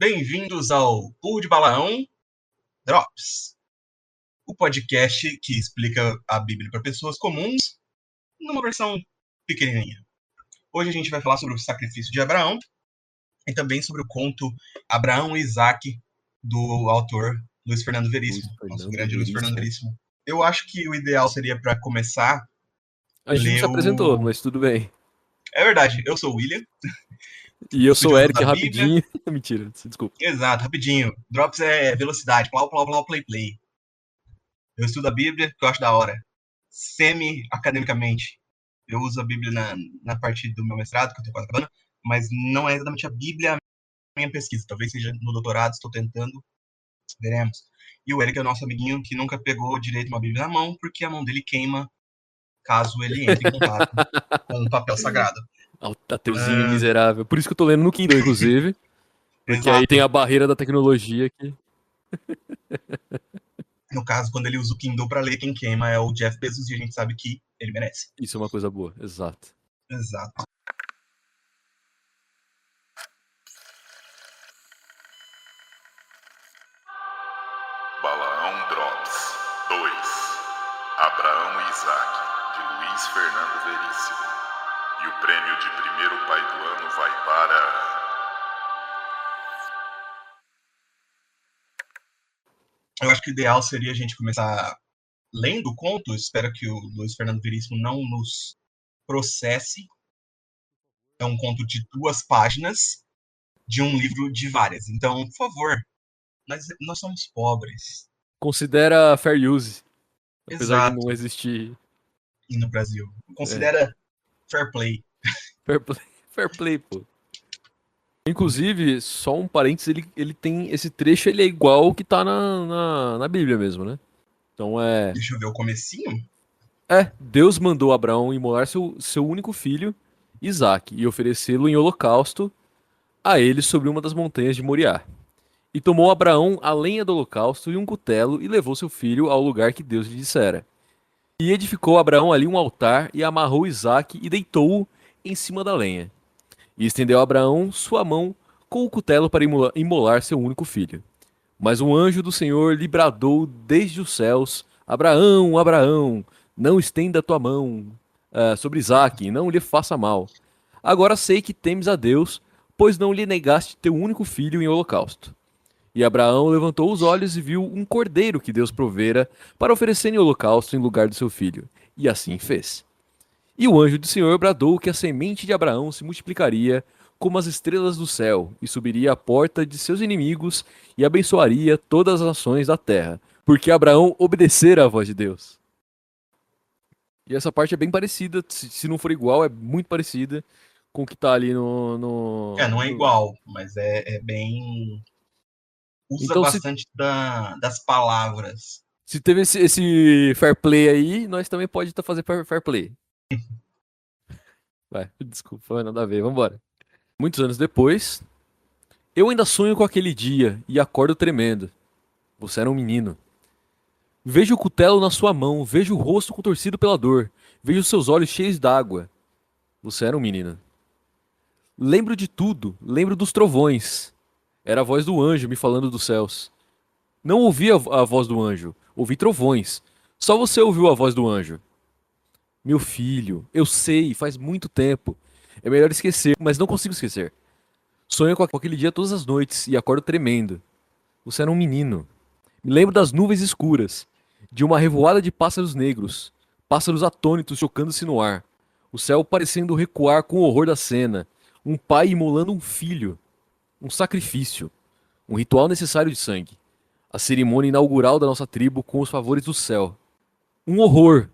Bem-vindos ao Pool de Balaão Drops, o podcast que explica a Bíblia para pessoas comuns numa versão pequenininha. Hoje a gente vai falar sobre o sacrifício de Abraão e também sobre o conto Abraão e Isaac, do autor Luiz Fernando Veríssimo, nosso grande Luiz Fernando Veríssimo. Eu acho que o ideal seria, para começar, A gente não se apresentou, mas tudo bem. É verdade, eu sou o William. E eu sou o Eric, rapidinho. Mentira, desculpa. Exato, rapidinho. Drops é velocidade, plau, plau, plau, play, play. Eu estudo a Bíblia, que eu acho da hora. Semi-academicamente. Eu uso a Bíblia na parte do meu mestrado, que eu tô quase acabando, mas não é exatamente a Bíblia a minha pesquisa. Talvez seja no doutorado, estou tentando. Veremos. E o Eric é o nosso amiguinho que nunca pegou direito uma Bíblia na mão, porque a mão dele queima caso ele entre em contato com um papel sagrado. Ateuzinho miserável. Por isso que eu tô lendo no Kindle, inclusive. Porque aí tem a barreira da tecnologia que... No caso, quando ele usa o Kindle pra ler, quem queima é o Jeff Bezos e a gente sabe que ele merece. Isso é uma coisa boa, exato. Exato. Balaão Drops 2 Abraão e Isaac, de Luiz Fernando Veríssimo. E o prêmio de primeiro pai do ano vai para... Eu acho que o ideal seria a gente começar lendo o conto. Espero que o Luiz Fernando Veríssimo não nos processe. É um conto de 2 páginas de um livro de várias. Então, por favor, nós somos pobres. Considera fair use. Apesar Exato. de não existir... E no Brasil. Considera fair play. Fair play, pô. Inclusive, só um parênteses, ele tem esse trecho, ele é igual o que tá na Bíblia mesmo, né? Então Deixa eu ver o comecinho. Deus mandou Abraão imolar seu único filho, Isaac, e oferecê-lo em holocausto a ele sobre uma das montanhas de Moriá. E tomou Abraão a lenha do holocausto e um cutelo e levou seu filho ao lugar que Deus lhe dissera. E edificou Abraão ali um altar e amarrou Isaac e deitou-o em cima da lenha. E estendeu Abraão sua mão com o cutelo para imolar seu único filho. Mas um anjo do Senhor lhe bradou desde os céus: Abraão, Abraão, não estenda tua mão sobre Isaac, não lhe faça mal. Agora sei que temes a Deus, pois não lhe negaste teu único filho em holocausto. E Abraão levantou os olhos e viu um cordeiro que Deus provera para oferecer em holocausto em lugar do seu filho. E assim fez. E o anjo do Senhor bradou que a semente de Abraão se multiplicaria como as estrelas do céu, e subiria à porta de seus inimigos, e abençoaria todas as nações da terra, porque Abraão obedecera à voz de Deus. E essa parte é bem parecida, se não for igual, é muito parecida com o que tá ali no... Não é igual, mas é bem... Usa então, bastante das palavras. Se teve esse fair play aí, nós também pode fazer fair play. Vai, desculpa, nada a ver, vambora. Muitos anos depois, eu ainda sonho com aquele dia e acordo tremendo. Você era um menino. Vejo o cutelo na sua mão, vejo o rosto contorcido pela dor, vejo seus olhos cheios d'água. Você era um menino. Lembro de tudo, lembro dos trovões. Era a voz do anjo me falando dos céus. Não ouvi a voz do anjo, ouvi trovões. Só você ouviu a voz do anjo. Meu filho, eu sei, faz muito tempo. É melhor esquecer, mas não consigo esquecer. Sonho com aquele dia todas as noites e acordo tremendo. Você era um menino. Me lembro das nuvens escuras, de uma revoada de pássaros negros, pássaros atônitos chocando-se no ar, o céu parecendo recuar com o horror da cena, um pai imolando um filho, um sacrifício, um ritual necessário de sangue, a cerimônia inaugural da nossa tribo com os favores do céu. Um horror,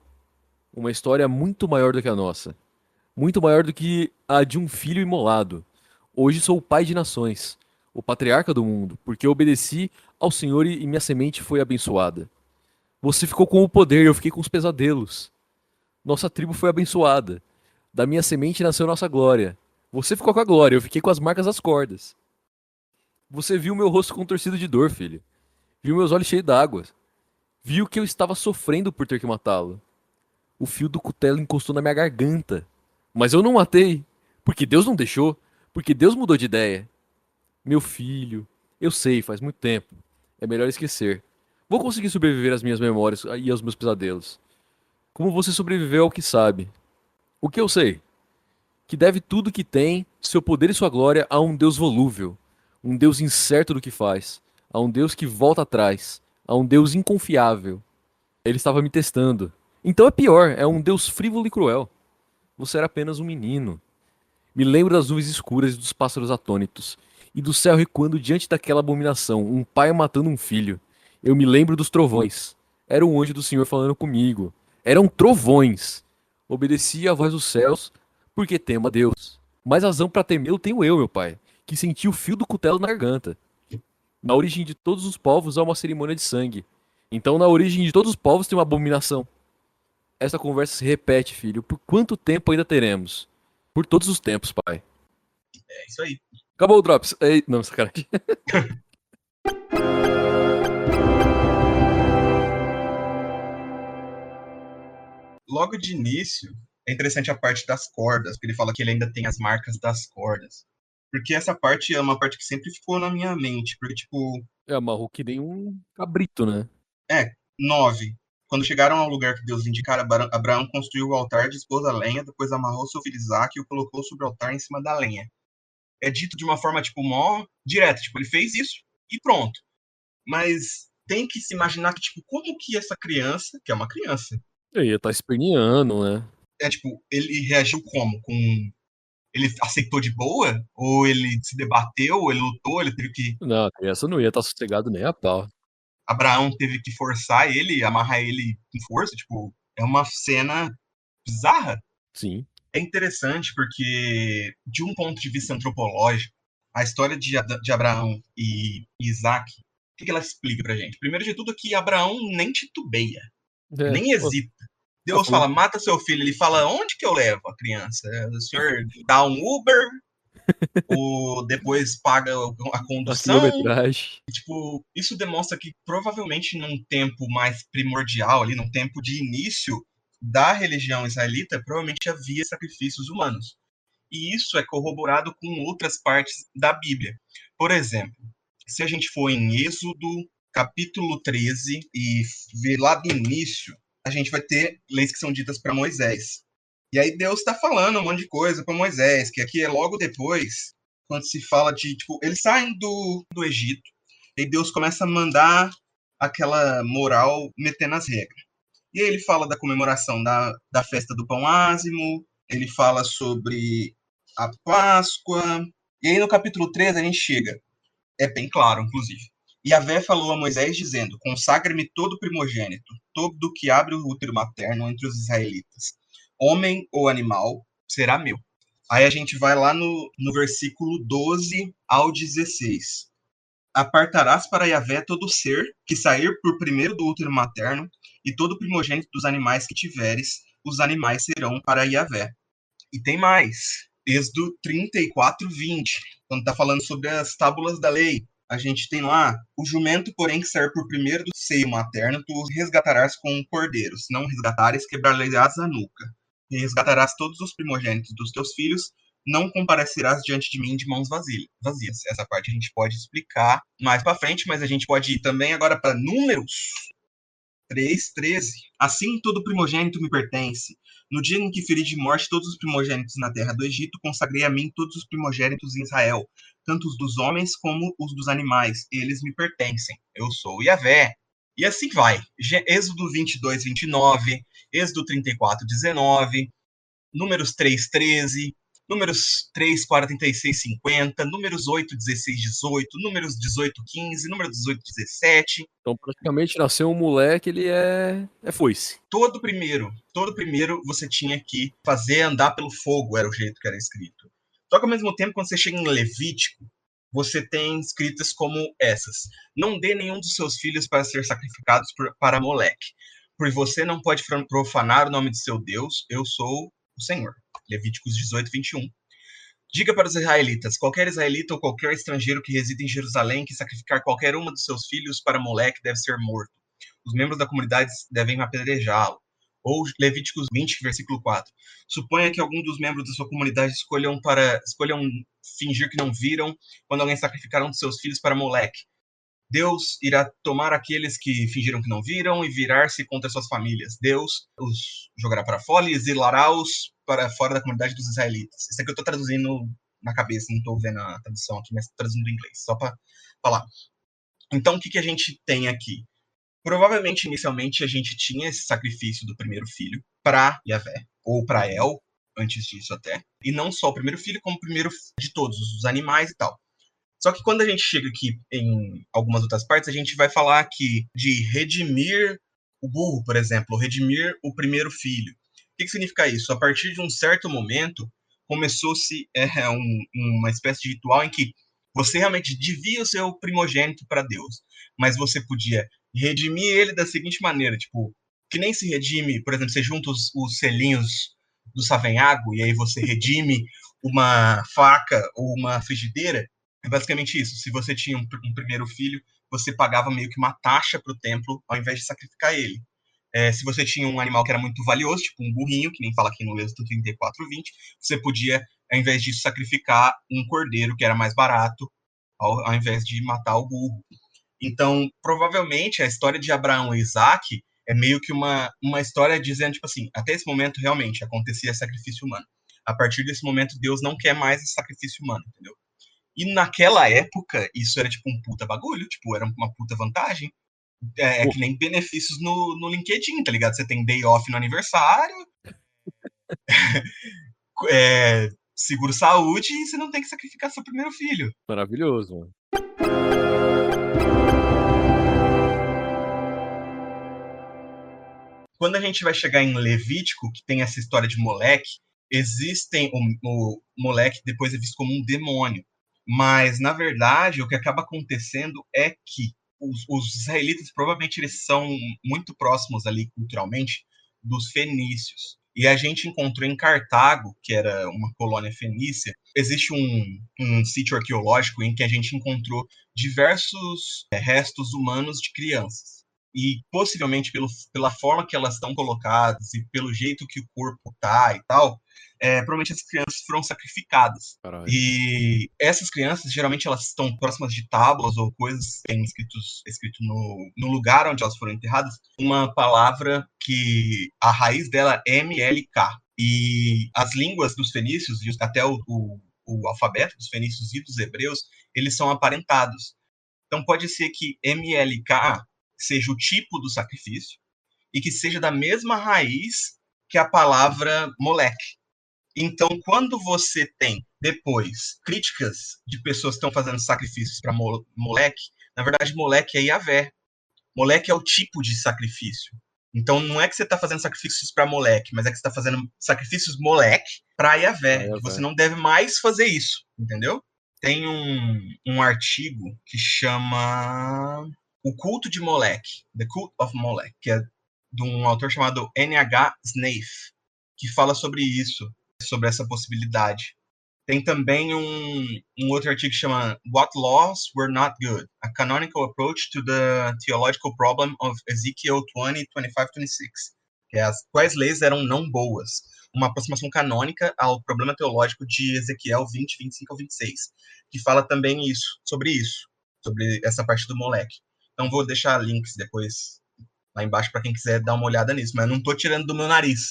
uma história muito maior do que a nossa, muito maior do que a de um filho imolado. Hoje sou o pai de nações, o patriarca do mundo, porque obedeci ao Senhor e minha semente foi abençoada. Você ficou com o poder e eu fiquei com os pesadelos. Nossa tribo foi abençoada. Da minha semente nasceu nossa glória. Você ficou com a glória, eu fiquei com as marcas das cordas. Você viu meu rosto contorcido de dor, filho. Viu meus olhos cheios d'água. Viu que eu estava sofrendo por ter que matá-lo. O fio do cutelo encostou na minha garganta. Mas eu não matei, porque Deus não deixou, porque Deus mudou de ideia. Meu filho, Eu sei, faz muito tempo. É melhor esquecer. Vou conseguir sobreviver às minhas memórias e aos meus pesadelos. Como você sobreviveu ao que sabe? O que eu sei? Que deve tudo que tem, seu poder e sua glória, a um Deus volúvel, um Deus incerto do que faz, a um Deus que volta atrás, a um Deus inconfiável. Ele estava me testando. Então é pior, é um Deus frívolo e cruel. Você era apenas um menino. Me lembro das nuvens escuras e dos pássaros atônitos, e do céu recuando diante daquela abominação, um pai matando um filho. Eu me lembro dos trovões. Era um anjo do Senhor falando comigo. Eram trovões. Obedeci à voz dos céus, porque temo a Deus. Mais razão para temê-lo tenho eu, meu pai, que senti o fio do cutelo na garganta. Na origem de todos os povos há uma cerimônia de sangue. Então, na origem de todos os povos tem uma abominação. Essa conversa se repete, filho. Por quanto tempo ainda teremos? Por todos os tempos, pai. É isso aí. Acabou o Drops. Ei, não, sacanagem. Logo de início, é interessante a parte das cordas, porque ele fala que ele ainda tem as marcas das cordas. Porque essa parte é uma parte que sempre ficou na minha mente. Porque, tipo, É, amarrou que nem um cabrito, né? 9. Quando chegaram ao lugar que Deus indicara, Abraão construiu o altar, dispôs a lenha, depois amarrou seu filho Isaque e o colocou sobre o altar em cima da lenha. É dito de uma forma, tipo, mó direta. Tipo, ele fez isso e pronto. Mas tem que se imaginar que, tipo, como que essa criança, que é uma criança, Ele tá esperneando, né? tipo, ele reagiu como? Ele aceitou de boa? Ou ele se debateu? Ou ele lutou? Ele teve que. Não, a criança não ia estar sossegado nem a pau. Abraão teve que forçar ele, amarrar ele com força? Tipo, é uma cena bizarra. Sim. É interessante porque, de um ponto de vista antropológico, a história de Abraão e Isaac, o que ela explica pra gente? Primeiro de tudo, que Abraão nem titubeia, É, nem pô, hesita. já Deus foi. fala, mata seu filho. Ele fala, onde que eu levo a criança? O senhor dá um Uber? Ou depois paga a A condução? quilometragem. Tipo, isso demonstra que provavelmente num tempo mais primordial, ali, num tempo de início da religião israelita, provavelmente havia sacrifícios humanos. E isso é corroborado com outras partes da Bíblia. Por exemplo, se a gente for em Êxodo, capítulo 13, e ver lá do início, a gente vai ter leis que são ditas para Moisés. E aí Deus está falando um monte de coisa para Moisés, que aqui é logo depois, quando se fala de, tipo, eles saem do Egito, e Deus começa a mandar aquela moral metendo as regras. E aí ele fala da comemoração da festa do pão ázimo, ele fala sobre a Páscoa. E aí no capítulo 13 a gente chega. É bem claro, inclusive. E Yahvé falou a Moisés dizendo, consagra-me todo primogênito, todo que abre o útero materno entre os israelitas. Homem ou animal, será meu. Aí a gente vai lá no versículo 12 ao 16. Apartarás para Yahvé todo ser que sair por primeiro do útero materno, e todo primogênito dos animais que tiveres, os animais serão para Yahvé. E tem mais. Êxodo 34, 20, quando está falando sobre as tábulas da lei. A gente tem lá, o jumento, porém, que sair por primeiro do seio materno, tu os resgatarás com cordeiros. Se não resgatares, quebrar-lhe-ás a nuca. E resgatarás todos os primogênitos dos teus filhos, não comparecerás diante de mim de mãos vazias. Essa parte a gente pode explicar mais para frente, mas a gente pode ir também agora para Números 3:13. Assim todo primogênito me pertence. No dia em que feri de morte todos os primogênitos na terra do Egito, consagrei a mim todos os primogênitos em Israel, tanto os dos homens como os dos animais. Eles me pertencem. Eu sou Yahvé. E assim vai. Êxodo 22, 29, Êxodo 34, 19, Números 3:13, Números 3, 46, 50, Números 8, 16, 18, Números 18, 15, Números 18, 17. Então praticamente nasceu um moleque, ele é foice. Todo primeiro você tinha que fazer andar pelo fogo, era o jeito que era escrito. Só que ao mesmo tempo, quando você chega em Levítico, você tem escritas como essas. Não dê nenhum dos seus filhos para ser sacrificados para Moleque, pois você não pode profanar o nome de seu Deus, eu sou o Senhor. Levíticos 18, 21. Diga para os israelitas, qualquer israelita ou qualquer estrangeiro que reside em Jerusalém que sacrificar qualquer uma dos seus filhos para Moleque deve ser morto. Os membros da comunidade devem apedrejá-lo. Ou Levíticos 20, versículo 4. Suponha que algum dos membros da sua comunidade escolham fingir que não viram quando alguém sacrificar um de seus filhos para Moleque. Deus irá tomar aqueles que fingiram que não viram e virar-se contra suas famílias. Deus os jogará para fora e exilará-os para fora da comunidade dos israelitas. Isso aqui eu estou traduzindo na cabeça, não estou vendo a tradução aqui, mas estou traduzindo em inglês, só para falar. Então, o que a gente tem aqui? Provavelmente, inicialmente, a gente tinha esse sacrifício do primeiro filho para Yahvé, ou para El, antes disso até. E não só o primeiro filho, como o primeiro de todos, os animais e tal. Só que quando a gente chega aqui em algumas outras partes, a gente vai falar aqui de redimir o burro, por exemplo, redimir o primeiro filho. O que significa isso? A partir de um certo momento, começou-se uma espécie de ritual em que você realmente devia o seu primogênito para Deus, mas você podia redimir ele da seguinte maneira, tipo, que nem se redime, por exemplo, você junta os selinhos do Savenhago e aí você redime uma faca ou uma frigideira. É basicamente isso. Se você tinha um primeiro filho, você pagava meio que uma taxa para o templo ao invés de sacrificar ele. Se você tinha um animal que era muito valioso, tipo um burrinho, que nem fala aqui no Êxodo 34:20, você podia, ao invés disso, sacrificar um cordeiro, que era mais barato, ao invés de matar o burro. Então, provavelmente, a história de Abraão e Isaac é meio que uma história dizendo, tipo assim, até esse momento, realmente, acontecia sacrifício humano. A partir desse momento, Deus não quer mais esse sacrifício humano, entendeu? E naquela época, isso era tipo um puta bagulho, tipo, era uma puta vantagem. É que nem benefícios no LinkedIn, tá ligado? Você tem day off no aniversário, seguro-saúde e você não tem que sacrificar seu primeiro filho. Maravilhoso, mano. Quando a gente vai chegar em Levítico, que tem essa história de Moleque, o Moleque depois é visto como um demônio. Mas, na verdade, o que acaba acontecendo é que os israelitas, provavelmente, eles são muito próximos ali, culturalmente, dos fenícios. E a gente encontrou em Cartago, que era uma colônia fenícia, existe um sítio arqueológico em que a gente encontrou diversos restos humanos de crianças. E possivelmente pela forma que elas estão colocadas e pelo jeito que o corpo tá e tal, provavelmente as crianças foram sacrificadas. Caralho. E essas crianças, geralmente, elas estão próximas de tábuas ou coisas que tem escrito no lugar onde elas foram enterradas, uma palavra que a raiz dela é MLK. E as línguas dos fenícios, até o alfabeto dos fenícios e dos hebreus, eles são aparentados. Então pode ser que MLK seja o tipo do sacrifício e que seja da mesma raiz que a palavra moleque. Então, quando você tem, depois, críticas de pessoas que estão fazendo sacrifícios para moleque, na verdade, moleque é Yahvé. Moleque é o tipo de sacrifício. Então, não é que você está fazendo sacrifícios para moleque, mas é que você está fazendo sacrifícios moleque para Yahvé. Você não deve mais fazer isso, entendeu? Tem um artigo que chama O Culto de Moleque, The Cult of Molech, que é de um autor chamado N.H. Snaith, que fala sobre isso, sobre essa possibilidade. Tem também um outro artigo que chama What Laws Were Not Good? A Canonical Approach to the Theological Problem of Ezekiel 20, 25, 26. Que é quais leis eram não boas? Uma aproximação canônica ao problema teológico de Ezequiel 20, 25 ao 26. Que fala também sobre essa parte do moleque. Então vou deixar links depois lá embaixo para quem quiser dar uma olhada nisso. Mas eu não estou tirando do meu nariz.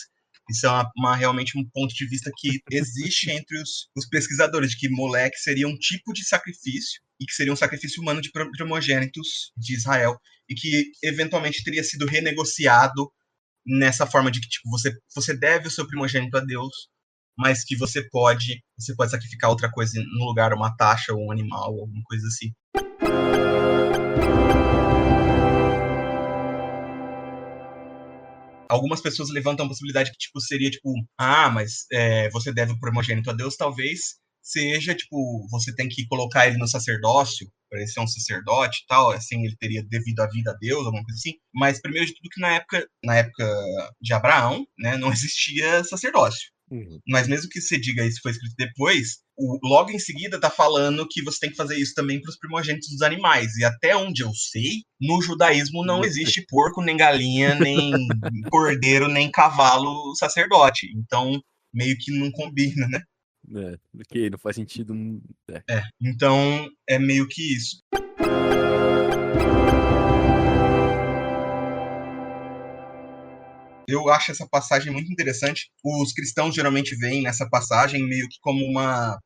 Isso é realmente um ponto de vista que existe entre os pesquisadores, de que moleque seria um tipo de sacrifício e que seria um sacrifício humano de primogênitos de Israel e que eventualmente teria sido renegociado nessa forma de que tipo, você deve o seu primogênito a Deus, mas que você pode sacrificar outra coisa no lugar, uma taxa ou um animal, alguma coisa assim. Algumas pessoas levantam a possibilidade que, tipo, seria, tipo, mas você deve o primogênito a Deus, talvez seja, tipo, você tem que colocar ele no sacerdócio, para ele ser um sacerdote e tal, assim, ele teria devido a vida a Deus, alguma coisa assim. Mas, primeiro de tudo, que na época de Abraão, né, não existia sacerdócio. Uhum. Mas mesmo que você diga isso foi escrito depois, logo em seguida tá falando que você tem que fazer isso também para os primogênitos dos animais. E até onde eu sei, no judaísmo não existe porco, nem galinha, nem cordeiro, nem cavalo sacerdote. Então, meio que não combina, né? Ok, não faz sentido. Então, é meio que isso. Eu acho essa passagem muito interessante. Os cristãos geralmente veem nessa passagem meio que como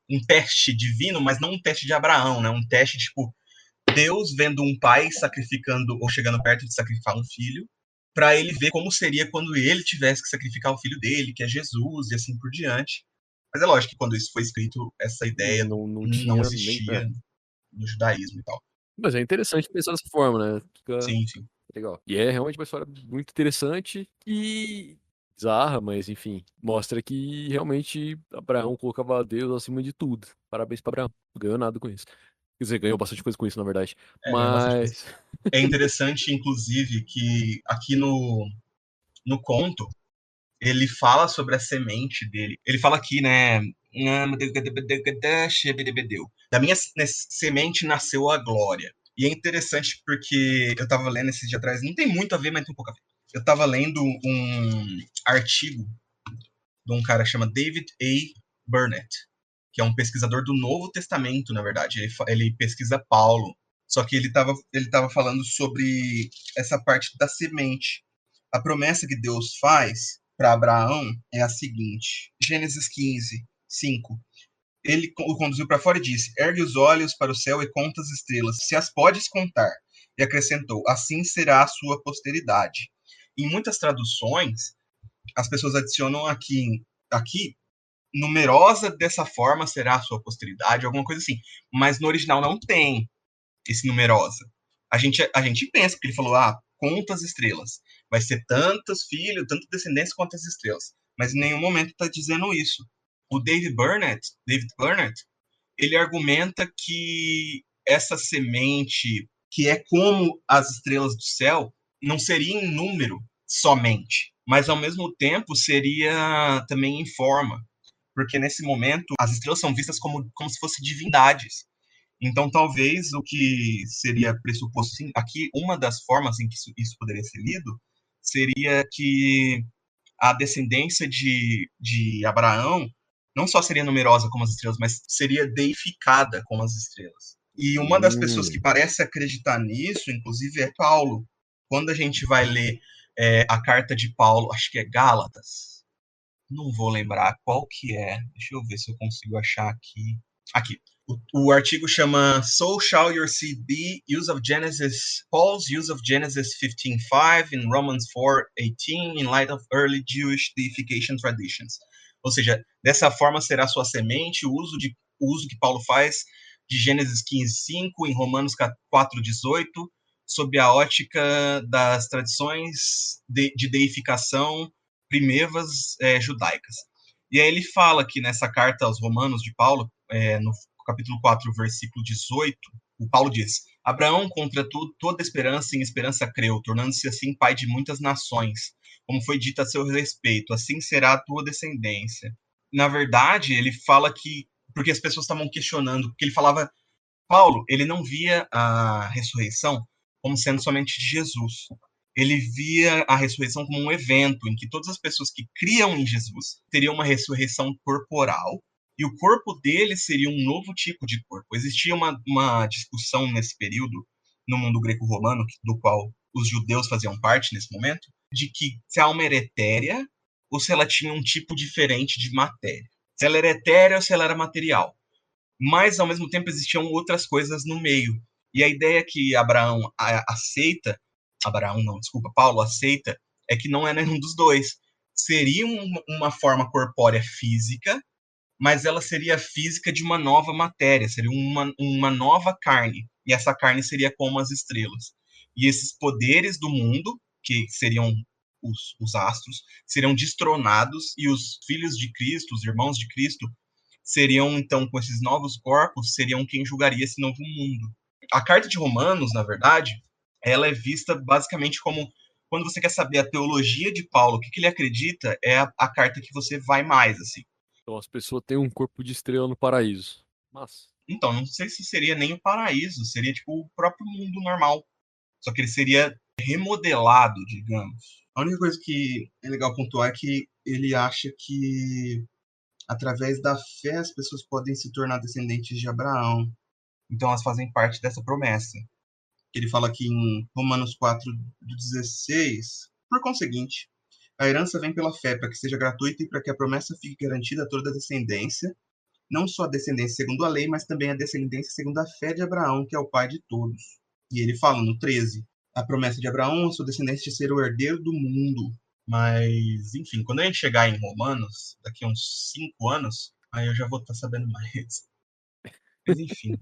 um teste divino, mas não um teste de Abraão, né? Um teste, tipo, Deus vendo um pai sacrificando ou chegando perto de sacrificar um filho, para ele ver como seria quando ele tivesse que sacrificar o filho dele, que é Jesus, e assim por diante. Mas é lógico que quando isso foi escrito, essa ideia Não não tinha existia no judaísmo e tal. Mas é interessante pensar dessa forma, né? Fica Sim, sim. legal. E é realmente uma história muito interessante e bizarra, mas enfim, mostra que realmente Abraão colocava Deus acima de tudo. Parabéns pra Abraão. Não ganhou nada com isso. Quer dizer, ganhou bastante coisa com isso, na verdade. Ganhou bastante coisa. Mas. É interessante, inclusive, que aqui no conto, ele fala sobre a semente dele. Ele fala aqui, né? Da minha semente nasceu a glória. E é interessante porque eu tava lendo esses dias atrás, não tem muito a ver, mas tem um pouco a ver. Eu tava lendo um artigo de um cara que chama David A. Burnett, que é um pesquisador do Novo Testamento, na verdade. Ele pesquisa Paulo. Só que ele tava falando sobre essa parte da semente. A promessa que Deus faz para Abraão é a seguinte: Gênesis 15, 5. Ele o conduziu para fora e disse: ergue os olhos para o céu e conta as estrelas, se as podes contar. E acrescentou: assim será a sua posteridade. Em muitas traduções, as pessoas adicionam aqui numerosa dessa forma será a sua posteridade, alguma coisa assim. Mas no original não tem esse numerosa. A gente pensa, porque ele falou, conta as estrelas. Vai ser tantos filhos, tanta descendência quanto as estrelas. Mas em nenhum momento está dizendo isso. O David Burnett, ele argumenta que essa semente, que é como as estrelas do céu, não seria em número somente, mas ao mesmo tempo seria também em forma. Porque nesse momento as estrelas são vistas como se fossem divindades. Então, talvez o que seria pressuposto, sim, aqui, uma das formas em que isso poderia ser lido seria que a descendência de Abraão não só seria numerosa como as estrelas, mas seria deificada como as estrelas. E uma das pessoas que parece acreditar nisso, inclusive, é Paulo. Quando a gente vai ler a carta de Paulo, acho que é Gálatas, não vou lembrar qual que é, deixa eu ver se eu consigo achar aqui. Aqui. O artigo chama So Shall Your Seed Be, Paul's Use of Genesis 15:5 in Romans 4:18 in light of early Jewish deification traditions. Ou seja, dessa forma será sua semente, o uso que Paulo faz de Gênesis 15:5 em Romanos 4:18, sob a ótica das tradições de deificação primevas judaicas. E aí ele fala que nessa carta aos Romanos de Paulo, no capítulo 4, versículo 18, o Paulo diz: Abraão, contra toda esperança, em esperança creu, tornando-se assim pai de muitas nações, como foi dito a seu respeito, assim será a tua descendência. Na verdade, ele fala que, porque as pessoas estavam questionando, porque ele falava, Paulo, ele não via a ressurreição como sendo somente de Jesus. Ele via a ressurreição como um evento em que todas as pessoas que criam em Jesus teriam uma ressurreição corporal, e o corpo dele seria um novo tipo de corpo. Existia uma discussão nesse período, no mundo greco-romano, do qual os judeus faziam parte nesse momento, de que se a alma era etérea ou se ela tinha um tipo diferente de matéria. Se ela era etérea ou se ela era material. Mas, ao mesmo tempo, existiam outras coisas no meio. E a ideia que Paulo aceita, é que não é nenhum dos dois. Seria uma forma corpórea física, mas ela seria física de uma nova matéria, seria uma nova carne, e essa carne seria como as estrelas. E esses poderes do mundo, que seriam os astros, seriam destronados, e os filhos de Cristo, os irmãos de Cristo, seriam, então, com esses novos corpos, seriam quem julgaria esse novo mundo. A carta de Romanos, na verdade, ela é vista basicamente como, quando você quer saber a teologia de Paulo, o que ele acredita, é a carta que você vai mais, assim. Então as pessoas têm um corpo de estrela no paraíso. Mas, Então, não sei se seria nem o paraíso, seria tipo o próprio mundo normal. Só que ele seria remodelado, digamos. A única coisa que é legal pontuar é que ele acha que através da fé as pessoas podem se tornar descendentes de Abraão. Então elas fazem parte dessa promessa. Ele fala aqui em Romanos 4:16, por conseguinte, a herança vem pela fé, para que seja gratuita e para que a promessa fique garantida a toda a descendência, não só a descendência segundo a lei, mas também a descendência segundo a fé de Abraão, que é o pai de todos. E ele fala no 13, a promessa de Abraão, a sua descendência de ser o herdeiro do mundo. Mas, enfim, quando a gente chegar em Romanos, daqui a uns 5 anos, aí eu já vou estar sabendo mais. Mas, enfim.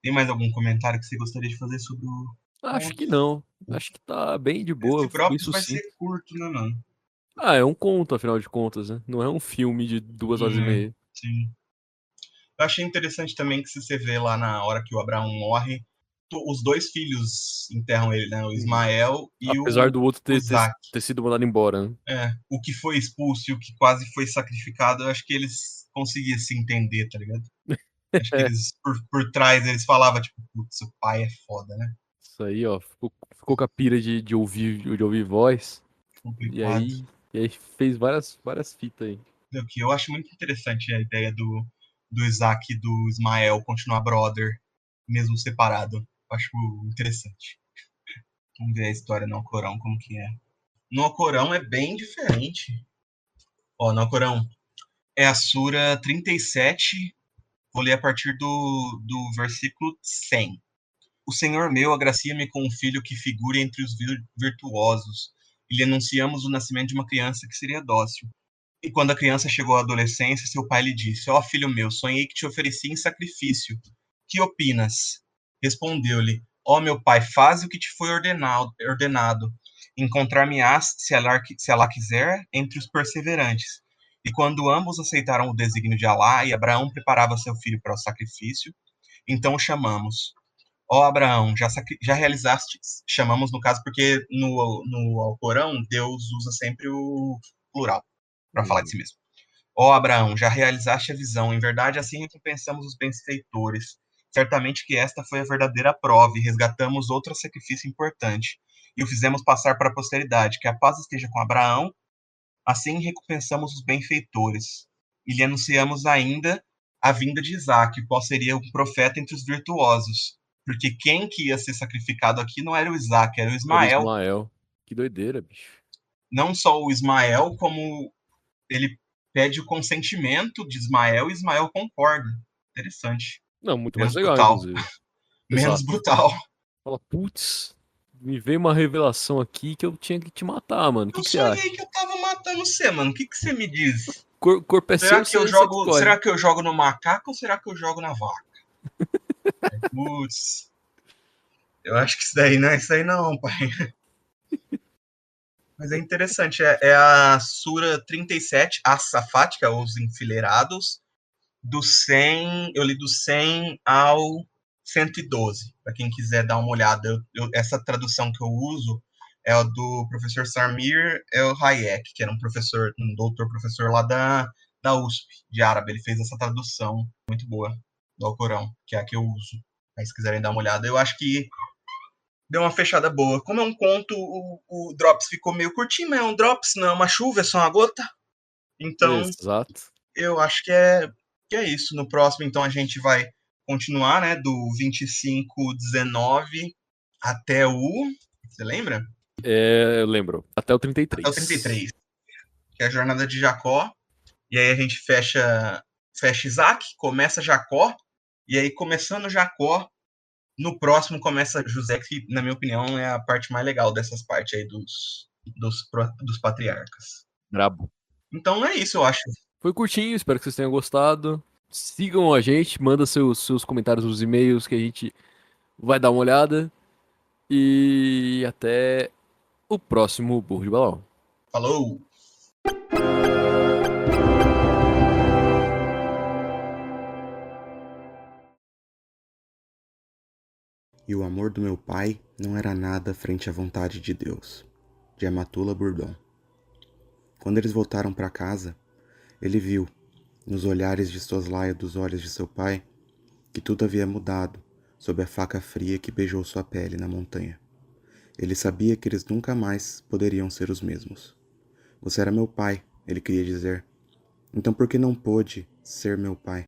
Tem mais algum comentário que você gostaria de fazer sobre o acho que conto? não. Acho que tá bem de Esse boa, bem Drops vai ser sucinto. curto, né, mano? Ah, é um conto, afinal de contas, né? Não é um filme de 2 horas e meia. Sim. Eu achei interessante também que se você vê lá na hora que o Abraão morre, os dois filhos enterram ele, né? O Ismael e Apesar do outro o ter, ter, Isaac. ter sido mandado embora, né? O que foi expulso e o que quase foi sacrificado, eu acho que eles conseguiam se entender, tá ligado? Acho que eles, por trás, eles falavam, tipo, putz, o pai é foda, né? Isso aí, ó. Ficou com a pira de ouvir voz. E Complicado. aí, e aí fez várias fitas aí. O que eu acho muito interessante a ideia do Isaac e do Ismael continuar brother, mesmo separado. Eu acho interessante. Vamos ver a história no Alcorão, como que é. No Alcorão é bem diferente. Ó, no Alcorão é a Sura 37, vou ler a partir do versículo 100. O Senhor meu agracia-me com um filho que figure entre os virtuosos, e lhe anunciamos o nascimento de uma criança que seria dócil. E quando a criança chegou à adolescência, seu pai lhe disse: Ó filho meu, sonhei que te ofereci em sacrifício. Que opinas? Respondeu-lhe: Ó meu pai, faze o que te foi ordenado. Encontrar-me-ás, se Alá quiser, entre os perseverantes. E quando ambos aceitaram o desígnio de Alá e Abraão preparava seu filho para o sacrifício, então o chamamos. Ó Abraão, já realizaste, chamamos no caso porque no Alcorão Deus usa sempre o plural para falar de si mesmo. Ó Abraão, já realizaste a visão, em verdade assim recompensamos os benfeitores. Certamente que esta foi a verdadeira prova e resgatamos outro sacrifício importante e o fizemos passar para a posteridade, que a paz esteja com Abraão, assim recompensamos os benfeitores. E lhe anunciamos ainda a vinda de Isaac, qual seria um profeta entre os virtuosos. Porque quem que ia ser sacrificado aqui não era o Isaac, era o Era o Ismael. Ismael. Que doideira, bicho. Não só o Ismael, como ele pede o consentimento de Ismael e Ismael concorda. Interessante. Não, muito mais Menos legal, brutal. inclusive. Menos Exato. brutal. Fala, putz, me veio uma revelação aqui que eu tinha que te matar, mano. O que Eu que você sonhei acha? que eu tava matando você, mano. O que você me diz? Corpo é seu, você escolhe. Será que eu jogo no macaco ou será que eu jogo na vaca? Putz. Eu acho que isso daí não é isso aí não, pai. Mas é interessante, é a Sura 37, As-Safat, que é os enfileirados, do 100, eu li do 100 ao 112, para quem quiser dar uma olhada. Essa tradução que eu uso é a do professor Samir El Hayek, que era um doutor professor lá da USP, de árabe. Ele fez essa tradução muito boa do Alcorão, que é a que eu uso. Aí, se quiserem dar uma olhada, eu acho que deu uma fechada boa. Como é um conto, o Drops ficou meio curtinho, mas é um Drops, não é uma chuva, é só uma gota. Então, Exato. eu acho que é isso. No próximo, então, a gente vai continuar, né, do 25:19 até o... Você lembra? Eu lembro. Até o Até o 33. 33, que é a jornada de Jacó. E aí a gente fecha Isaac, começa Jacó, e aí começando Jacó, no próximo começa José, que, na minha opinião, é a parte mais legal dessas partes aí dos patriarcas. Brabo. Então é isso, eu acho. Foi curtinho, espero que vocês tenham gostado. Sigam a gente, manda seus comentários nos e-mails que a gente vai dar uma olhada. E até o próximo Burro de Balão. Falou! E o amor do meu pai não era nada frente à vontade de Deus. De Amatullah Bourdon. Quando eles voltaram para casa, ele viu, nos olhares de soslaio dos olhos de seu pai, que tudo havia mudado sob a faca fria que beijou sua pele na montanha. Ele sabia que eles nunca mais poderiam ser os mesmos. Você era meu pai, ele queria dizer. Então por que não pôde ser meu pai?